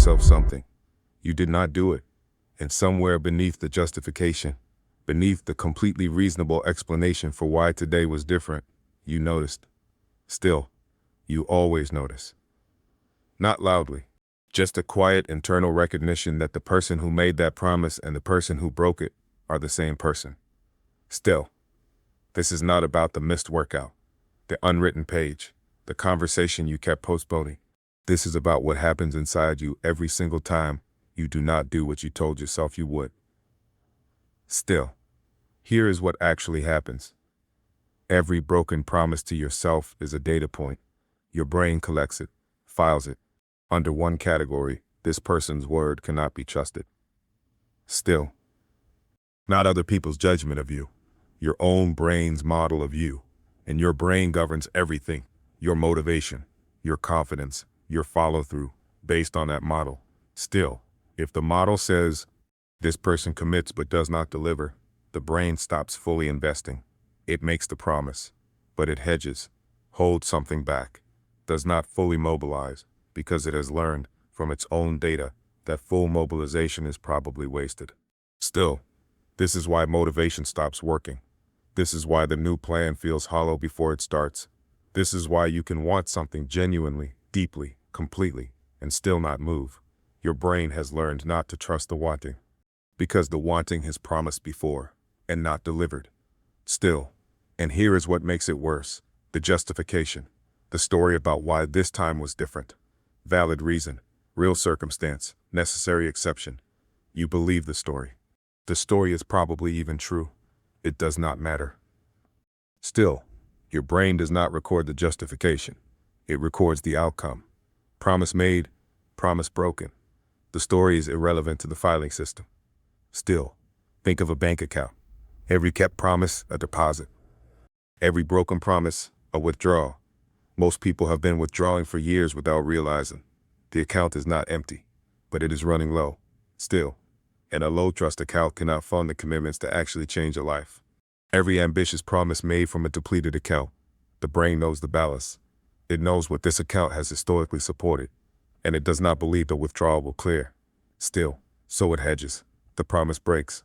yourself something. You did not do it. And somewhere beneath the justification, beneath the completely reasonable explanation for why today was different, you noticed. Still, you always notice. Not loudly, just a quiet internal recognition that the person who made that promise and the person who broke it are the same person. Still, this is not about the missed workout, the unwritten page, the conversation you kept postponing. This is about what happens inside you every single time you do not do what you told yourself you would. Still, here is what actually happens. Every broken promise to yourself is a data point. Your brain collects it, files it. Under one category, this person's word cannot be trusted. Still, not other people's judgment of you, your own brain's model of you. And your brain governs everything, your motivation, your confidence, your follow-through, based on that model. Still, if the model says, this person commits but does not deliver, the brain stops fully investing. It makes the promise, but it hedges, holds something back, does not fully mobilize, because it has learned from its own data that full mobilization is probably wasted. Still, this is why motivation stops working. This is why the new plan feels hollow before it starts. This is why you can want something genuinely, deeply, completely, and still not move. Your brain has learned not to trust the wanting, because the wanting has promised before and not delivered. Still, and here is what makes it worse, the justification, the story about why this time was different. Valid reason, real circumstance, necessary exception. You believe the story. The story is probably even true. It does not matter. Still, your brain does not record the justification. It records the outcome. Promise made, promise broken. The story is irrelevant to the filing system. Still, think of a bank account. Every kept promise, a deposit. Every broken promise, a withdrawal. Most people have been withdrawing for years without realizing. The account is not empty, but it is running low. Still, and a low-trust account cannot fund the commitments to actually change a life. Every ambitious promise made from a depleted account. The brain knows the balance. It knows what this account has historically supported, and it does not believe the withdrawal will clear. Still, so it hedges. The promise breaks.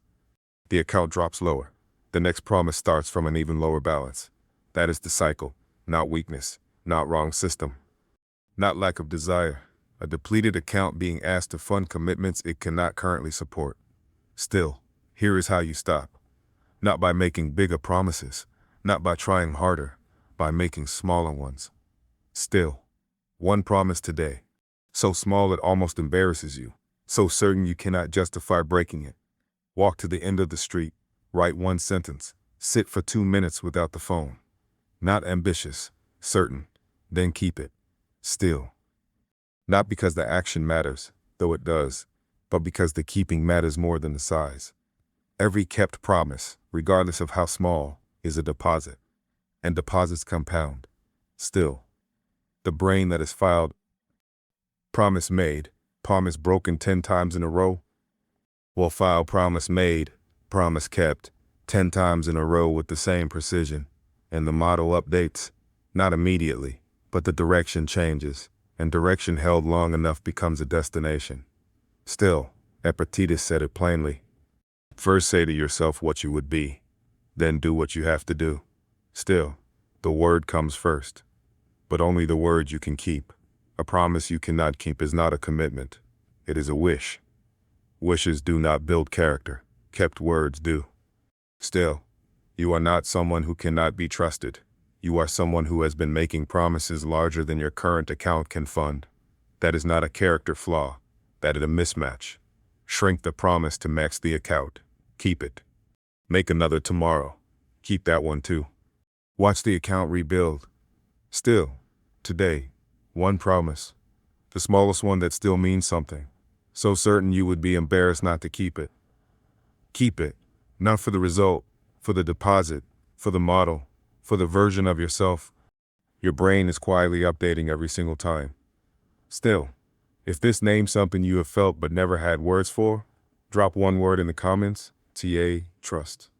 The account drops lower. The next promise starts from an even lower balance. That is the cycle, not weakness, not wrong system, not lack of desire. A depleted account being asked to fund commitments it cannot currently support. Still, here is how you stop. Not by making bigger promises, not by trying harder, by making smaller ones. Still, one promise today, so small it almost embarrasses you, so certain you cannot justify breaking it. Walk to the end of the street, write one sentence, sit for 2 minutes without the phone. Not ambitious, certain, then keep it. Still. Not because the action matters, though it does, but because the keeping matters more than the size. Every kept promise, regardless of how small, is a deposit, and deposits compound. Still, the brain that has filed promise made, promise broken 10 times in a row, will file promise made, promise kept 10 times in a row with the same precision, and the model updates, not immediately, but the direction changes. And direction held long enough becomes a destination. Still, Epictetus said it plainly. First say to yourself what you would be, then do what you have to do. Still, the word comes first, but only the word you can keep. A promise you cannot keep is not a commitment. It is a wish. Wishes do not build character. Kept words do. Still, you are not someone who cannot be trusted. You are someone who has been making promises larger than your current account can fund. That is not a character flaw. That is a mismatch. Shrink the promise to max the account. Keep it. Make another tomorrow. Keep that one too. Watch the account rebuild. Still, today, one promise. The smallest one that still means something. So certain you would be embarrassed not to keep it. Keep it. Not for the result, for the deposit, for the model, for the version of yourself. Your brain is quietly updating every single time. Still, if this names something you have felt but never had words for, drop one word in the comments, trust.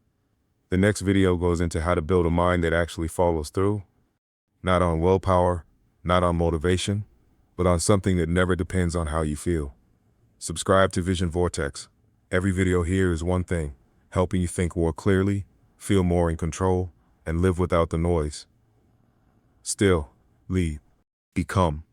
The next video goes into how to build a mind that actually follows through, not on willpower, not on motivation, but on something that never depends on how you feel. Subscribe to Vision Vortex. Every video here is one thing, helping you think more clearly, feel more in control, and live without the noise. Still, lead, become,